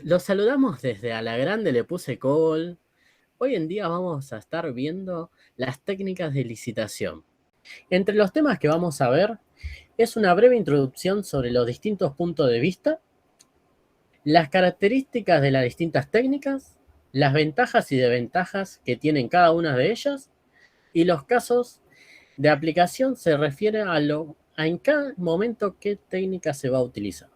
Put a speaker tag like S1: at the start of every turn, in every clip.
S1: Los saludamos desde A la Grande Le Puse Call. Hoy en día vamos a estar viendo las técnicas de licitación. Entre los temas que vamos a ver es una breve introducción sobre los distintos puntos de vista, las características de las distintas técnicas, las ventajas y desventajas que tienen cada una de ellas y los casos de aplicación se refiere a en cada momento qué técnica se va a utilizar.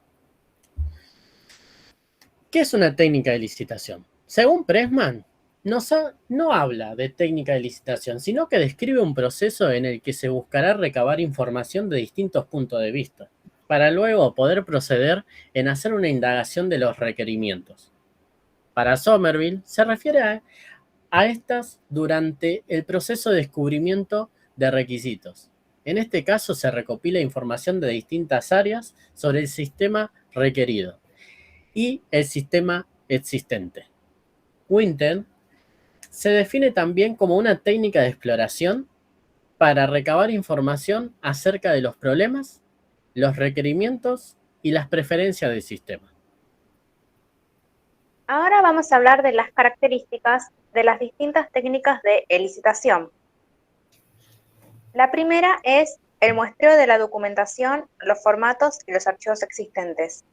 S1: ¿Qué es una técnica de licitación? Según Pressman, no habla de técnica de licitación, sino que describe un proceso en el que se buscará recabar información de distintos puntos de vista, para luego poder proceder en hacer una indagación de los requerimientos. Para Somerville, se refiere a estas durante el proceso de descubrimiento de requisitos. En este caso se recopila información de distintas áreas sobre el sistema requerido y el sistema existente. Winter se define también como una técnica de exploración para recabar información acerca de los problemas, los requerimientos y las preferencias del sistema.
S2: Ahora vamos a hablar de las características de las distintas técnicas de licitación. La primera es el muestreo de la documentación, los formatos y los archivos existentes.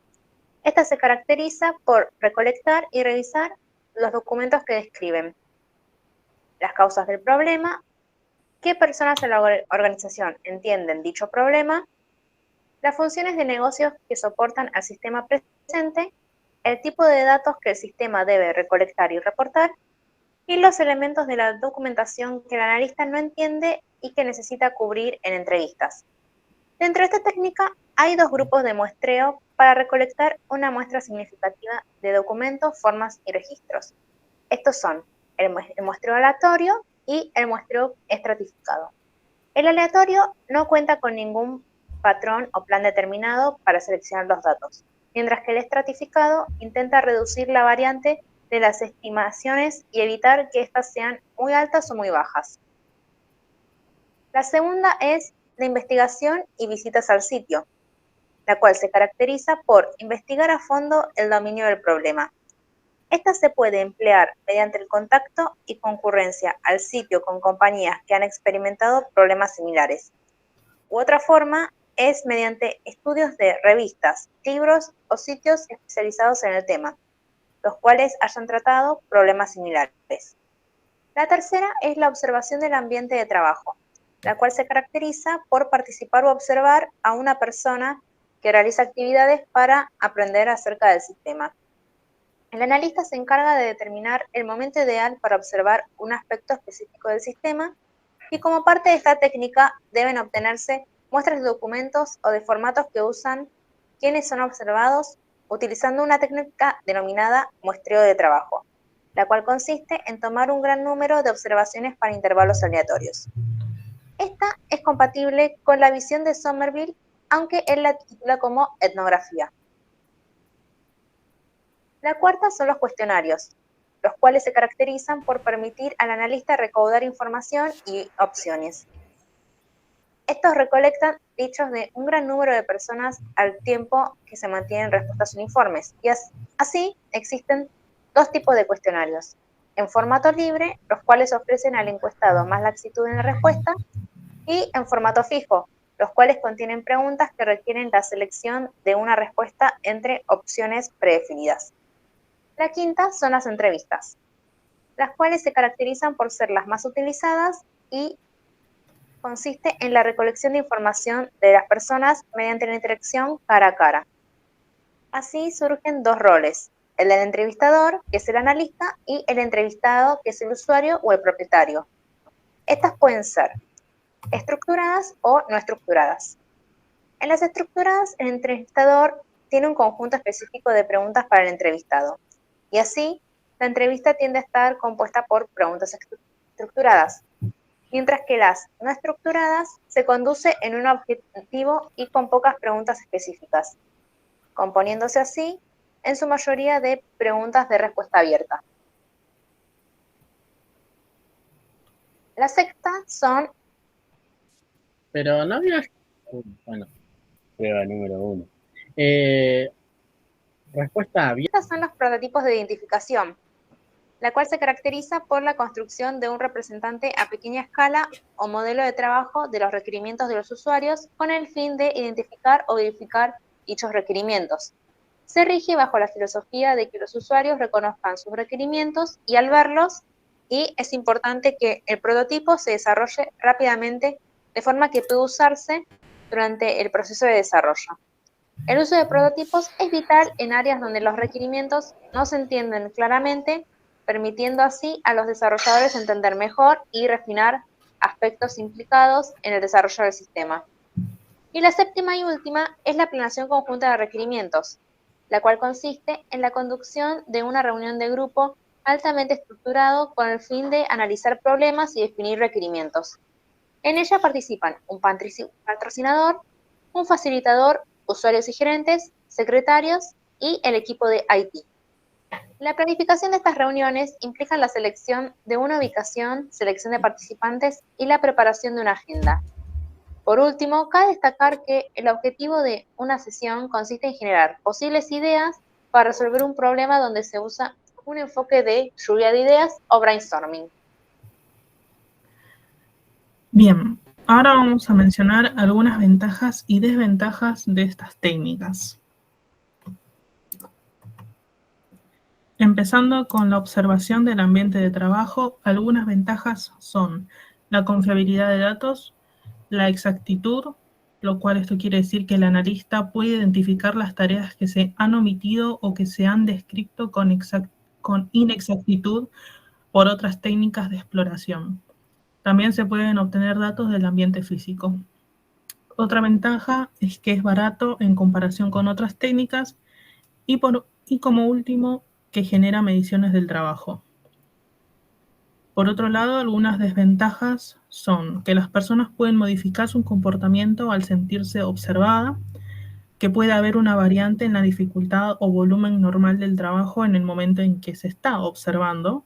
S2: Esta se caracteriza por recolectar y revisar los documentos que describen las causas del problema, qué personas en la organización entienden dicho problema, las funciones de negocios que soportan al sistema presente, el tipo de datos que el sistema debe recolectar y reportar, y los elementos de la documentación que el analista no entiende y que necesita cubrir en entrevistas. Dentro de esta técnica hay dos grupos de muestreo para recolectar una muestra significativa de documentos, formas y registros. Estos son el muestreo aleatorio y el muestreo estratificado. El aleatorio no cuenta con ningún patrón o plan determinado para seleccionar los datos, mientras que el estratificado intenta reducir la variante de las estimaciones y evitar que éstas sean muy altas o muy bajas. La segunda es la investigación y visitas al sitio, la cual se caracteriza por investigar a fondo el dominio del problema. Esta se puede emplear mediante el contacto y concurrencia al sitio con compañías que han experimentado problemas similares. U otra forma es mediante estudios de revistas, libros o sitios especializados en el tema, los cuales hayan tratado problemas similares. La tercera es la observación del ambiente de trabajo, la cual se caracteriza por participar o observar a una persona que realiza actividades para aprender acerca del sistema. El analista se encarga de determinar el momento ideal para observar un aspecto específico del sistema y como parte de esta técnica deben obtenerse muestras de documentos o de formatos que usan quienes son observados utilizando una técnica denominada muestreo de trabajo, la cual consiste en tomar un gran número de observaciones para intervalos aleatorios. Esta es compatible con la visión de Somerville, aunque él la titula como etnografía. La cuarta son los cuestionarios, los cuales se caracterizan por permitir al analista recaudar información y opciones. Estos recolectan dichos de un gran número de personas al tiempo que se mantienen respuestas uniformes. Y así existen dos tipos de cuestionarios. En formato libre, los cuales ofrecen al encuestado más laxitud en la respuesta, y en formato fijo, los cuales contienen preguntas que requieren la selección de una respuesta entre opciones predefinidas. La quinta son las entrevistas, las cuales se caracterizan por ser las más utilizadas y consiste en la recolección de información de las personas mediante la interacción cara a cara. Así surgen dos roles, el del entrevistador, que es el analista, y el entrevistado, que es el usuario o el propietario. Estas pueden ser estructuradas o no estructuradas. En las estructuradas, el entrevistador tiene un conjunto específico de preguntas para el entrevistado, y así la entrevista tiende a estar compuesta por preguntas estructuradas, mientras que las no estructuradas se conduce en un objetivo y con pocas preguntas específicas, componiéndose así en su mayoría de preguntas de respuesta abierta. La sexta son,
S1: Pero no había... Bueno, prueba número uno. Eh, Respuesta abierta.
S2: Estos son los prototipos de identificación, la cual se caracteriza por la construcción de un representante a pequeña escala o modelo de trabajo de los requerimientos de los usuarios con el fin de identificar o verificar dichos requerimientos. Se rige bajo la filosofía de que los usuarios reconozcan sus requerimientos y al verlos, y es importante que el prototipo se desarrolle rápidamente de forma que pueda usarse durante el proceso de desarrollo. El uso de prototipos es vital en áreas donde los requerimientos no se entienden claramente, permitiendo así a los desarrolladores entender mejor y refinar aspectos implicados en el desarrollo del sistema. Y la séptima y última es la planeación conjunta de requerimientos, la cual consiste en la conducción de una reunión de grupo altamente estructurado con el fin de analizar problemas y definir requerimientos. En ella participan un patrocinador, un facilitador, usuarios y gerentes, secretarios y el equipo de IT. La planificación de estas reuniones implica la selección de una ubicación, selección de participantes y la preparación de una agenda. Por último, cabe destacar que el objetivo de una sesión consiste en generar posibles ideas para resolver un problema donde se usa un enfoque de lluvia de ideas o brainstorming.
S3: Bien, ahora vamos a mencionar algunas ventajas y desventajas de estas técnicas. Empezando con la observación del ambiente de trabajo, algunas ventajas son la confiabilidad de datos, la exactitud, lo cual esto quiere decir que el analista puede identificar las tareas que se han omitido o que se han descrito con inexactitud por otras técnicas de exploración. También se pueden obtener datos del ambiente físico. Otra ventaja es que es barato en comparación con otras técnicas y como último, que genera mediciones del trabajo. Por otro lado, algunas desventajas son que las personas pueden modificar su comportamiento al sentirse observada, que puede haber una variante en la dificultad o volumen normal del trabajo en el momento en que se está observando,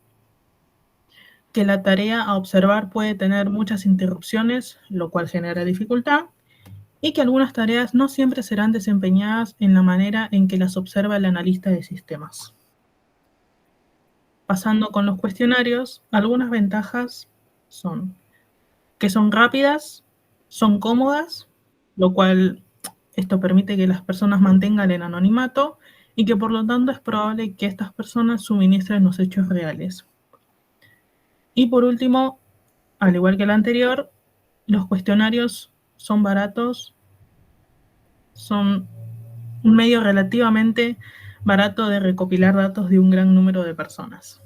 S3: que la tarea a observar puede tener muchas interrupciones, lo cual genera dificultad, y que algunas tareas no siempre serán desempeñadas en la manera en que las observa el analista de sistemas. Pasando con los cuestionarios, algunas ventajas son que son rápidas, son cómodas, lo cual esto permite que las personas mantengan el anonimato y que por lo tanto es probable que estas personas suministren los hechos reales. Y por último, al igual que el anterior, los cuestionarios son baratos, son un medio relativamente barato de recopilar datos de un gran número de personas.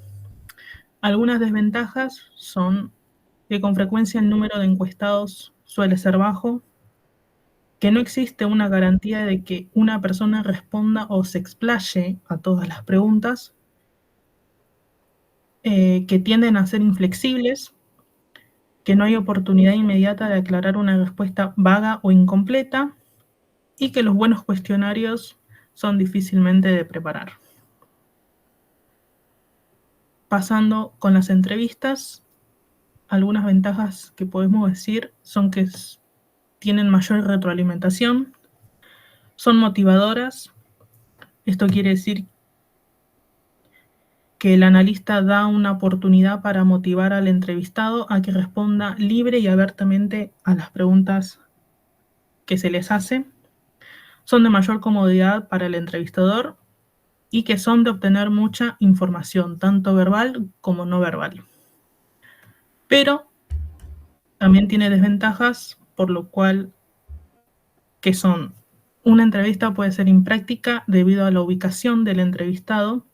S3: Algunas desventajas son que con frecuencia el número de encuestados suele ser bajo, que no existe una garantía de que una persona responda o se explaye a todas las preguntas, que tienden a ser inflexibles, que no hay oportunidad inmediata de aclarar una respuesta vaga o incompleta, y que los buenos cuestionarios son difícilmente de preparar. Pasando con las entrevistas, algunas ventajas que podemos decir son que tienen mayor retroalimentación, son motivadoras. Esto quiere decir que el analista da una oportunidad para motivar al entrevistado a que responda libre y abiertamente a las preguntas que se les hace. Son de mayor comodidad para el entrevistador y que son de obtener mucha información, tanto verbal como no verbal. Pero también tiene desventajas, por lo cual que son: una entrevista puede ser impráctica debido a la ubicación del entrevistado,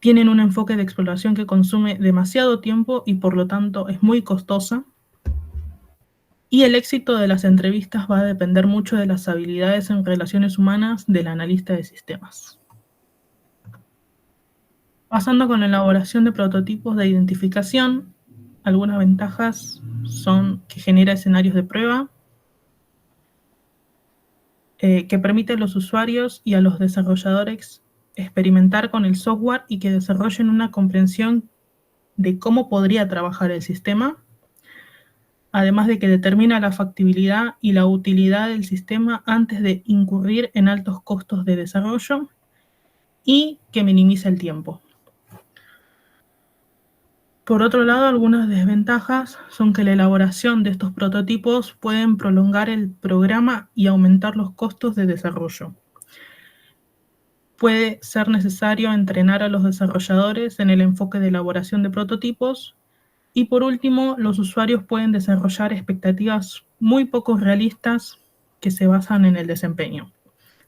S3: tienen un enfoque de exploración que consume demasiado tiempo y por lo tanto es muy costosa, y el éxito de las entrevistas va a depender mucho de las habilidades en relaciones humanas del analista de sistemas. Pasando con la elaboración de prototipos de identificación, algunas ventajas son que genera escenarios de prueba, que permite a los usuarios y a los desarrolladores experimentar con el software y que desarrollen una comprensión de cómo podría trabajar el sistema. además de que determina la factibilidad y la utilidad del sistema antes de incurrir en altos costos de desarrollo, y que minimiza el tiempo. Por otro lado, algunas desventajas son que la elaboración de estos prototipos pueden prolongar el programa y aumentar los costos de desarrollo. Puede ser necesario entrenar a los desarrolladores en el enfoque de elaboración de prototipos. Y por último, los usuarios pueden desarrollar expectativas muy poco realistas que se basan en el desempeño,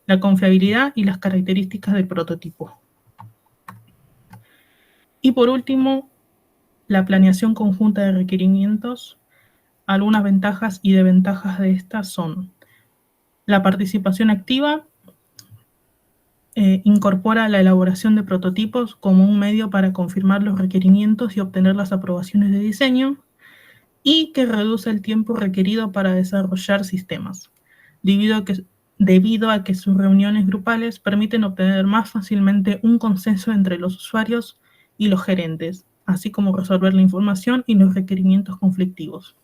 S3: la confiabilidad y las características del prototipo. Y por último, la planeación conjunta de requerimientos. Algunas ventajas y desventajas de estas son: la participación activa incorpora la elaboración de prototipos como un medio para confirmar los requerimientos y obtener las aprobaciones de diseño, y que reduce el tiempo requerido para desarrollar sistemas, debido a que sus reuniones grupales permiten obtener más fácilmente un consenso entre los usuarios y los gerentes, así como resolver la información y los requerimientos conflictivos.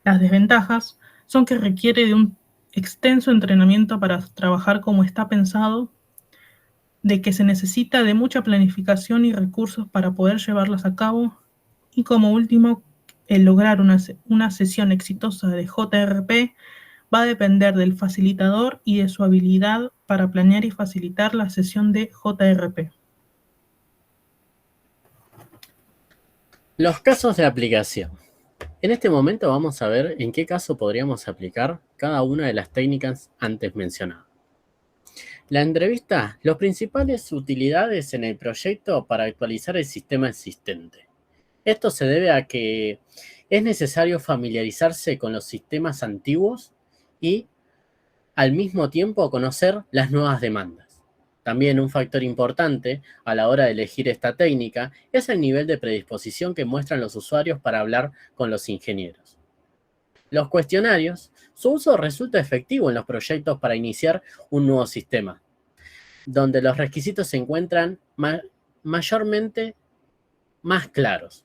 S3: Las desventajas son que requiere de un extenso entrenamiento para trabajar como está pensado, de que se necesita de mucha planificación y recursos para poder llevarlas a cabo, y como último, el lograr una sesión exitosa de JRP va a depender del facilitador y de su habilidad para planear y facilitar la sesión de JRP.
S1: Los casos de aplicación. En este momento vamos a ver en qué caso podríamos aplicar cada una de las técnicas antes mencionadas. La entrevista, las principales utilidades en el proyecto para actualizar el sistema existente. Esto se debe a que es necesario familiarizarse con los sistemas antiguos y al mismo tiempo conocer las nuevas demandas. También un factor importante a la hora de elegir esta técnica es el nivel de predisposición que muestran los usuarios para hablar con los ingenieros. Los cuestionarios, su uso resulta efectivo en los proyectos para iniciar un nuevo sistema, donde los requisitos se encuentran mayormente más claros.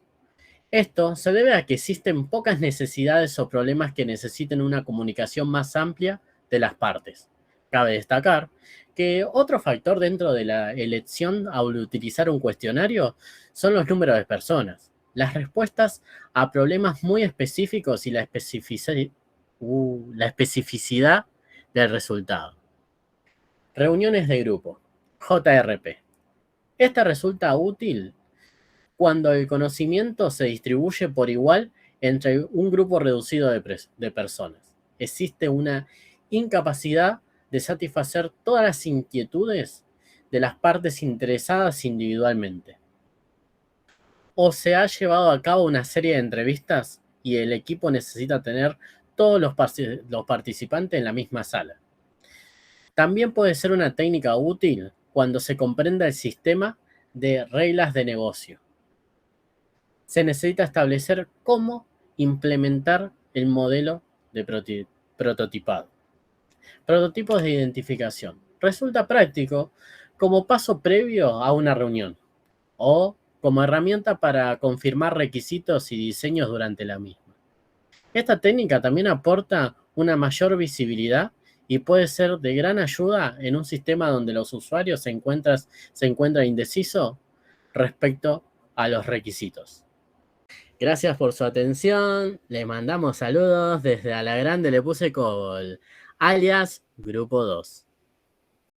S1: Esto se debe a que existen pocas necesidades o problemas que necesiten una comunicación más amplia de las partes. Cabe destacar que otro factor dentro de la elección al utilizar un cuestionario son los números de personas, las respuestas a problemas muy específicos y la especificidad del resultado. Reuniones de grupo, JRP. Esta resulta útil cuando el conocimiento se distribuye por igual entre un grupo reducido de personas. Existe una incapacidad de satisfacer todas las inquietudes de las partes interesadas individualmente. O se ha llevado a cabo una serie de entrevistas y el equipo necesita tener todos los participantes en la misma sala. También puede ser una técnica útil cuando se comprenda el sistema de reglas de negocio. Se necesita establecer cómo implementar el modelo de prototipado. Prototipos de identificación. Resulta práctico como paso previo a una reunión o como herramienta para confirmar requisitos y diseños durante la misma. Esta técnica también aporta una mayor visibilidad y puede ser de gran ayuda en un sistema donde los usuarios se encuentran indecisos respecto a los requisitos. Gracias por su atención. Le mandamos saludos desde A la Grande Le Puse Cobol, alias Grupo 2.